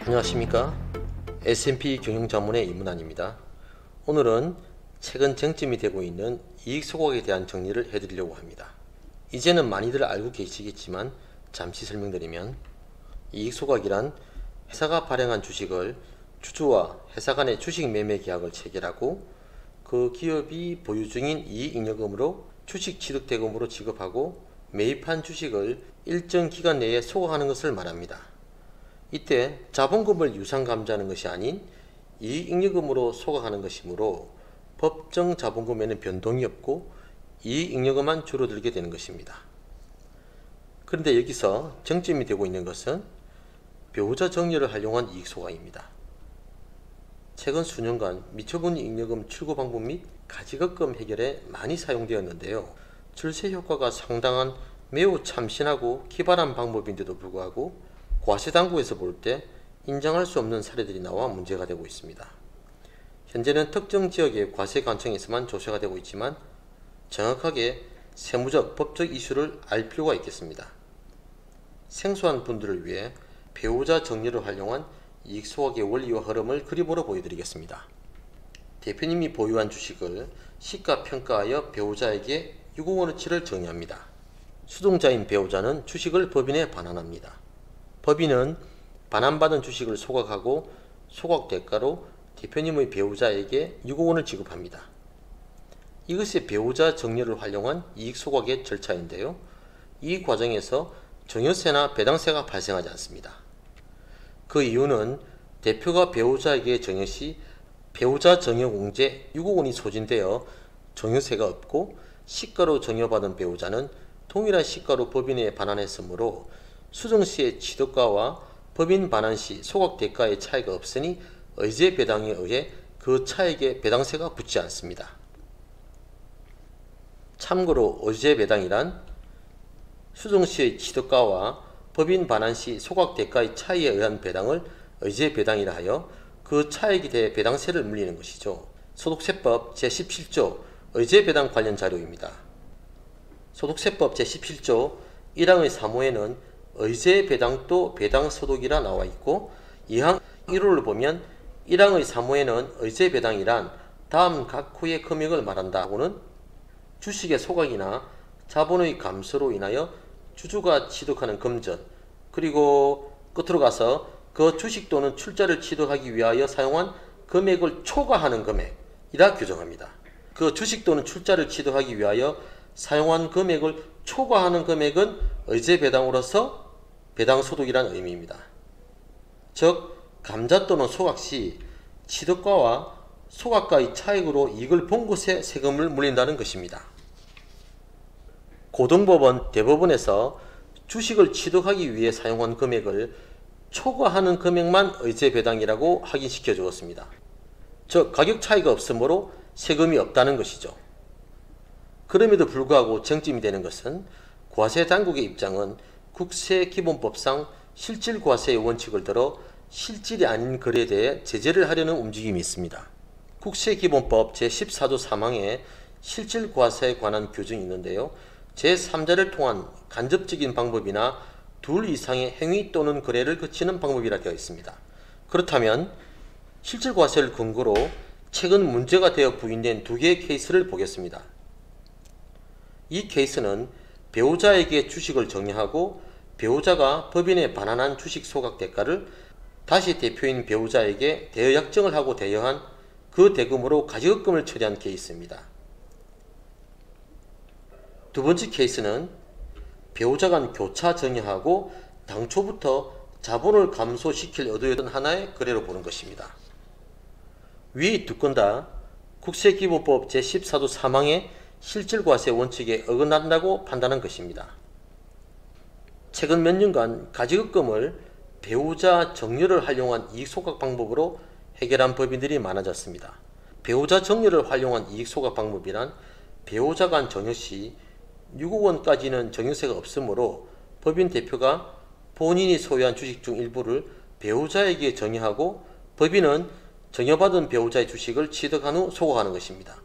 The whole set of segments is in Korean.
안녕하십니까. S&P 경영자문의 이문환입니다. 오늘은 최근 쟁점이 되고 있는 이익소각에 대한 정리를 해드리려고 합니다. 이제는 많이들 알고 계시겠지만 잠시 설명드리면, 이익소각이란 회사가 발행한 주식을 주주와 회사 간의 주식 매매 계약을 체결하고 그 기업이 보유 중인 이익잉여금으로 주식 취득대금으로 지급하고 매입한 주식을 일정 기간 내에 소각하는 것을 말합니다. 이때 자본금을 유상감지하는 것이 아닌 이익잉여금으로 소각하는 것이므로 법정 자본금에는 변동이 없고 이익잉여금만 줄어들게 되는 것입니다. 그런데 여기서 정점이 되고 있는 것은 배우자 정려를 활용한 이익소각입니다. 최근 수년간 미처분 잉여금 출구 방법 및 가지급금 해결에 많이 사용되었는데요. 출세 효과가 상당한 매우 참신하고 기발한 방법인데도 불구하고 과세당국에서 볼 때 인정할 수 없는 사례들이 나와 문제가 되고 있습니다. 현재는 특정 지역의 과세관청에서만 조사가 되고 있지만 정확하게 세무적, 법적 이슈를 알 필요가 있겠습니다. 생소한 분들을 위해 배우자 정려를 활용한 이익소각의 원리와 흐름을 그림으로 보여드리겠습니다. 대표님이 보유한 주식을 시가평가하여 배우자에게 유공원어치를 정의합니다. 수동자인 배우자는 주식을 법인에 반환합니다. 법인은 반환받은 주식을 소각하고 소각 대가로 대표님의 배우자에게 유공원을 지급합니다. 이것이 배우자 정려를 활용한 이익소각의 절차인데요. 이 과정에서 정여세나 배당세가 발생하지 않습니다. 그 이유는 대표가 배우자에게 정여 시 배우자 정여공제 유공원이 소진되어 정여세가 없고 시가로 정여받은 배우자는 동일한 시가로 법인에 반환했으므로 수정시의 취득가와 법인 반환시 소각대가의 차이가 없으니 의제 배당에 의해 그 차액에 배당세가 붙지 않습니다. 참고로 의제 배당이란 수정시의 취득가와 법인 반환시 소각대가의 차이에 의한 배당을 의제 배당이라 하여 그 차액에 대해 배당세를 물리는 것이죠. 소득세법 제17조 의제 배당 관련 자료입니다. 소득세법 제17조 1항의 3호에는 의제 배당도 배당소득이라 나와 있고 2항 1호를 보면 1항의 3호에는 의제 배당이란 다음 각 후의 금액을 말한다고는 주식의 소각이나 자본의 감소로 인하여 주주가 취득하는 금전, 그리고 끝으로 가서 그 주식 또는 출자를 취득하기 위하여 사용한 금액을 초과하는 금액이라 규정합니다. 그 주식 또는 출자를 취득하기 위하여 사용한 금액을 초과하는 금액은 의제 배당으로서 배당소득이라는 의미입니다. 즉 감자 또는 소각 시 취득가와 소각가의 차익으로 이익을 본 곳에 세금을 물린다는 것입니다. 고등법원, 대법원에서 주식을 취득하기 위해 사용한 금액을 초과하는 금액만 의제 배당이라고 확인시켜 주었습니다. 즉 가격 차이가 없으므로 세금이 없다는 것이죠. 그럼에도 불구하고 정점이 되는 것은 과세당국의 입장은 국세기본법상 실질과세의 원칙을 들어 실질이 아닌 거래에 대해 제재를 하려는 움직임이 있습니다. 국세기본법 제14조 3항에 실질과세에 관한 규정이 있는데요. 제3자를 통한 간접적인 방법이나 둘 이상의 행위 또는 거래를 거치는 방법이라 되어 있습니다. 그렇다면 실질과세를 근거로 최근 문제가 되어 부인된 두 개의 케이스를 보겠습니다. 이 케이스는 배우자에게 주식을 정여하고 배우자가 법인에 반환한 주식 소각 대가를 다시 대표인 배우자에게 대여 약정을 하고 대여한 그 대금으로 가지급금을 처리한 케이스입니다. 두 번째 케이스는 배우자 간 교차 정여하고 당초부터 자본을 감소시킬 의도였던 하나의 거래로 보는 것입니다. 위 두 건 다 국세기본법 제14조 3항의 실질과세 원칙에 어긋난다고 판단한 것입니다. 최근 몇 년간 가지급금을 배우자 정려를 활용한 이익소각 방법으로 해결한 법인들이 많아졌습니다. 배우자 정려를 활용한 이익소각 방법이란 배우자 간 정여 시 6억 원까지는 정여세가 없으므로 법인 대표가 본인이 소유한 주식 중 일부를 배우자에게 정여하고 법인은 정여받은 배우자의 주식을 취득한 후 소각하는 것입니다.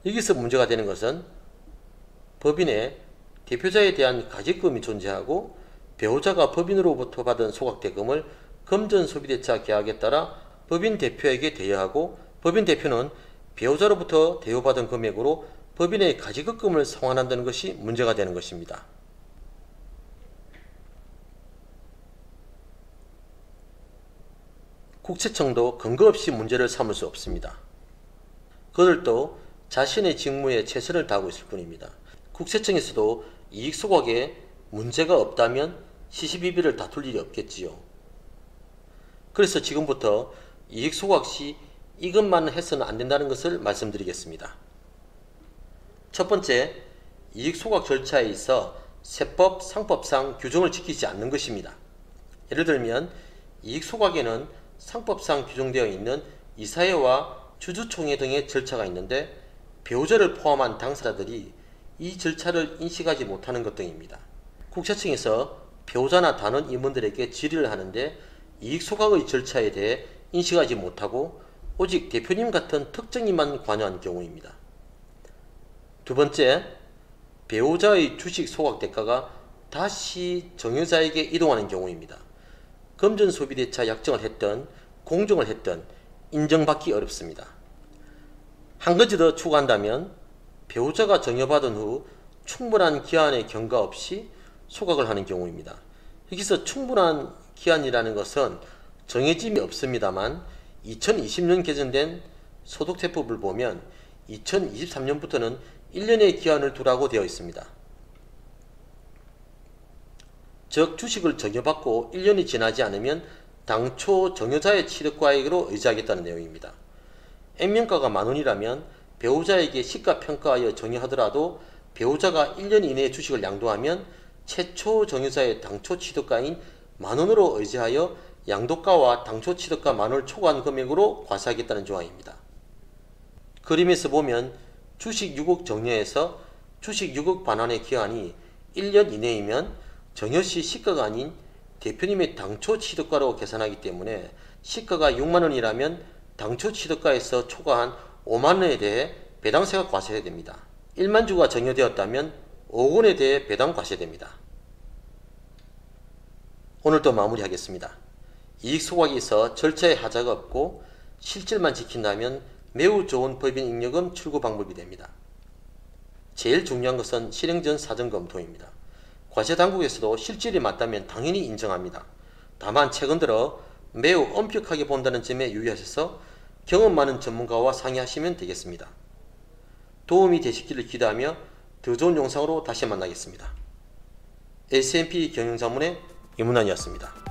여기서 문제가 되는 것은 법인에 대표자에 대한 가지금이 존재하고 배우자가 법인으로부터 받은 소각대금을 금전 소비대차 계약에 따라 법인 대표에게 대여하고 법인 대표는 배우자로부터 대여받은 금액으로 법인의 가지급금을 상환한다는 것이 문제가 되는 것입니다. 국세청도 근거 없이 문제를 삼을 수 없습니다. 그들도 자신의 직무에 최선을 다하고 있을 뿐입니다. 국세청에서도 이익 소각에 문제가 없다면 시시비비를 다툴 일이 없겠지요. 그래서 지금부터 이익 소각 시 이것만 해서는 안 된다는 것을 말씀드리겠습니다. 첫 번째, 이익 소각 절차에 있어 세법, 상법상 규정을 지키지 않는 것입니다. 예를 들면 이익 소각에는 상법상 규정되어 있는 이사회와 주주총회 등의 절차가 있는데 배우자를 포함한 당사자들이 이 절차를 인식하지 못하는 것 등입니다. 국세청에서 배우자나 다른 임원들에게 질의를 하는데 이익 소각의 절차에 대해 인식하지 못하고 오직 대표님 같은 특정인만 관여한 경우입니다. 두 번째, 배우자의 주식 소각 대가가 다시 정여자에게 이동하는 경우입니다. 금전소비대차 약정을 했든 공정을 했든 인정받기 어렵습니다. 한 가지 더 추가한다면 배우자가 정여받은 후 충분한 기한의 경과 없이 소각을 하는 경우입니다. 여기서 충분한 기한이라는 것은 정해짐이 없습니다만 2020년 개정된 소득세법을 보면 2023년부터는 1년의 기한을 두라고 되어 있습니다. 즉 주식을 정여받고 1년이 지나지 않으면 당초 정여자의 취득가액으로 의지하겠다는 내용입니다. 액면가가 만원이라면 배우자에게 시가평가하여 정여하더라도 배우자가 1년 이내에 주식을 양도하면 최초 정여자의 당초 취득가인 만원으로 의지하여 양도가와 당초 취득가 만원을 초과한 금액으로 과세하겠다는 조항입니다. 그림에서 보면 주식 6억 정여에서 주식 6억 반환의 기한이 1년 이내이면 정여시 시가가 아닌 대표님의 당초 취득가로 계산하기 때문에 시가가 6만원이라면 당초 취득가에서 초과한 5만원에 대해 배당세가 과세해야 됩니다. 1만 주가 정여되었다면 5억원에 대해 배당 과세됩니다. 오늘도 마무리하겠습니다. 이익 소각이 있어 절차에 하자가 없고 실질만 지킨다면 매우 좋은 법인 잉여금 출구 방법이 됩니다. 제일 중요한 것은 실행 전 사전 검토입니다. 과세당국에서도 실질이 맞다면 당연히 인정합니다. 다만 최근 들어 매우 엄격하게 본다는 점에 유의하셔서 경험 많은 전문가와 상의하시면 되겠습니다. 도움이 되시기를 기대하며 더 좋은 영상으로 다시 만나겠습니다. S&P 경영자문의 임은환이었습니다.